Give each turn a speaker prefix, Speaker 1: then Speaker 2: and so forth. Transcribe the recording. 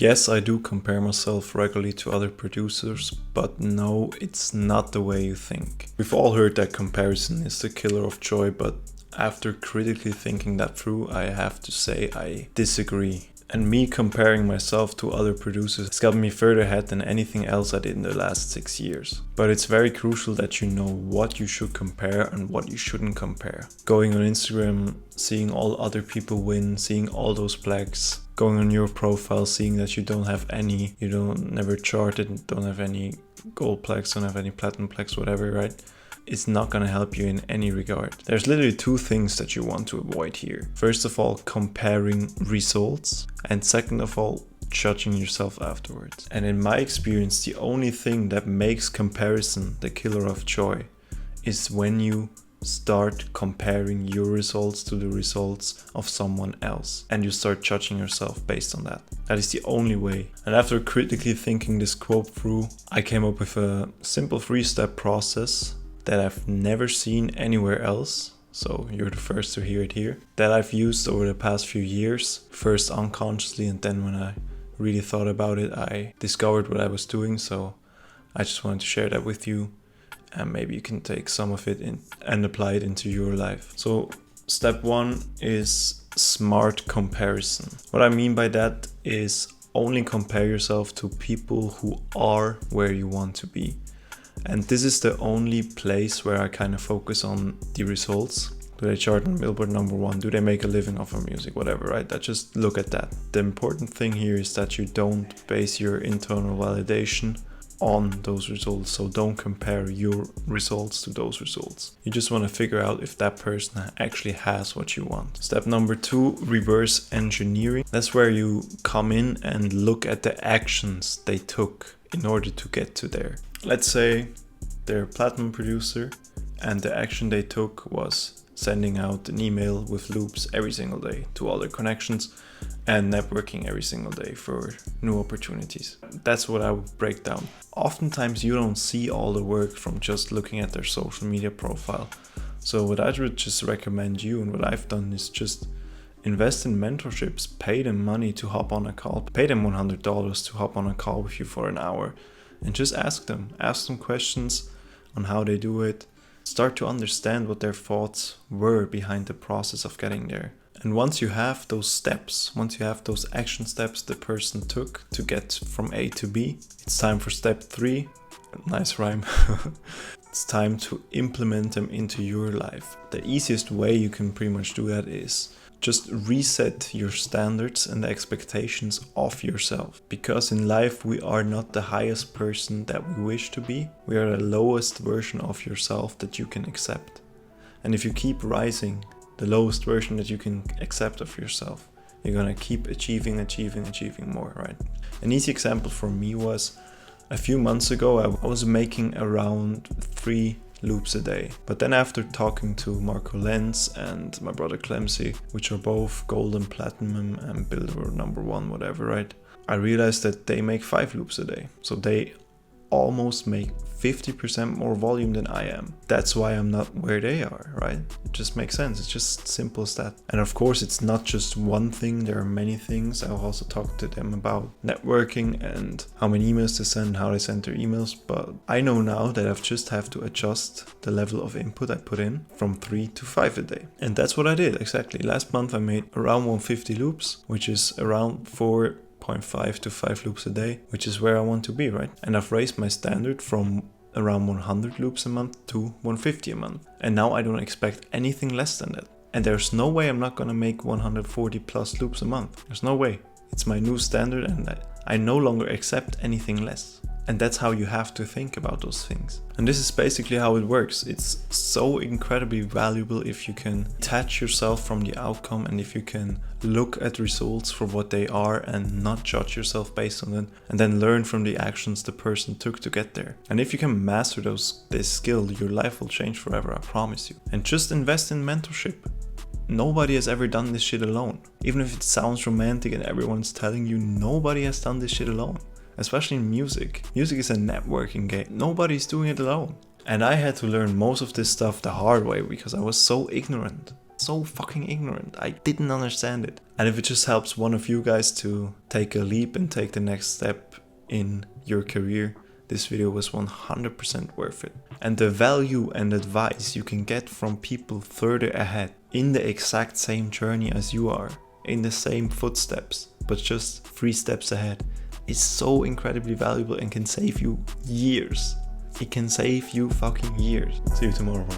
Speaker 1: Yes, I do compare myself regularly to other producers, but no, it's not the way you think. We've all heard that comparison is the killer of joy, but after critically thinking that through, I have to say I disagree. And me comparing myself to other producers has gotten me further ahead than anything else I did in the last 6 years. But it's very crucial that you know what you should compare and what you shouldn't compare. Going on Instagram, seeing all other people win, seeing all those plaques, going on your profile, seeing that you don't have any, you don't never charted, don't have any gold plaques, don't have any platinum plaques, whatever, right? It's not going to help you in any regard. There's literally two things that you want to avoid here. First of all, comparing results, and second of all, judging yourself afterwards. And in my experience, the only thing that makes comparison the killer of joy is when you start comparing your results to the results of someone else and you start judging yourself based on that. That is the only way. And after critically thinking this quote through, I came up with a simple 3-step process that I've never seen anywhere else, so you're the first to hear it here, that I've used over the past few years, first unconsciously, and then when I really thought about it, I discovered what I was doing, so I just wanted to share that with you, and maybe you can take some of it in and apply it into your life. So step 1 is smart comparison. What I mean by that is only compare yourself to people who are where you want to be. And this is the only place where I kind of focus on the results. Do they chart on Billboard #1? Do they make a living off of music? Whatever, right? I just look at that. The important thing here is that you don't base your internal validation on those results. So don't compare your results to those results. You just want to figure out if that person actually has what you want. Step number 2, reverse engineering. That's where you come in and look at the actions they took in order to get to there. Let's say they're a platinum producer and the action they took was sending out an email with loops every single day to all their connections and networking every single day for new opportunities. That's what I would break down. Oftentimes you don't see all the work from just looking at their social media profile. So what I would just recommend you, and what I've done, is just invest in mentorships, pay them money to hop on a call, pay them $100 to hop on a call with you for an hour. And just ask them questions on how they do it. Start to understand what their thoughts were behind the process of getting there. And once you have those steps, once you have those action steps the person took to get from A to B, it's time for step 3. Nice rhyme. It's time to implement them into your life. The easiest way you can pretty much do that is just reset your standards and the expectations of yourself. Because in life we are not the highest person that we wish to be. We are the lowest version of yourself that you can accept. And if you keep rising, the lowest version that you can accept of yourself, you're gonna keep achieving more, right? An easy example for me was a few months ago I was making around 3 loops a day. But then after talking to Marco Lenz and my brother Clemsy, which are both gold and platinum and Billboard #1, whatever, right? I realized that they make 5 loops a day. So they almost make 50% more volume than I am. That's why I'm not where they are, right? It just makes sense. It's just simple as that. And of course, it's not just one thing. There are many things. I'll also talk to them about networking and how many emails they send, how they send their emails. But I know now that I've just have to adjust the level of input I put in from 3 to 5 a day. And that's what I did, exactly. Last month I made around 150 loops, which is around 4.5 to 5 loops a day, which is where I want to be, right? And I've raised my standard from around 100 loops a month to 150 a month. And now I don't expect anything less than that. And there's no way I'm not gonna make 140 plus loops a month. There's no way. It's my new standard and I no longer accept anything less. And that's how you have to think about those things. And this is basically how it works. It's so incredibly valuable if you can detach yourself from the outcome and if you can look at results for what they are and not judge yourself based on it, and then learn from the actions the person took to get there. And if you can master this skill, your life will change forever, I promise you. And just invest in mentorship. Nobody has ever done this shit alone. Even if it sounds romantic and everyone's telling you, nobody has done this shit alone. Especially in music. Music is a networking game. Nobody's doing it alone. And I had to learn most of this stuff the hard way because I was so ignorant. so fucking ignorant. I didn't understand it. And if it just helps one of you guys to take a leap and take the next step in your career, this video was 100% worth it. And the value and advice you can get from people further ahead in the exact same journey as you are, in the same footsteps, but just 3 steps ahead, is so incredibly valuable and can save you years. It can save you fucking years. See you tomorrow.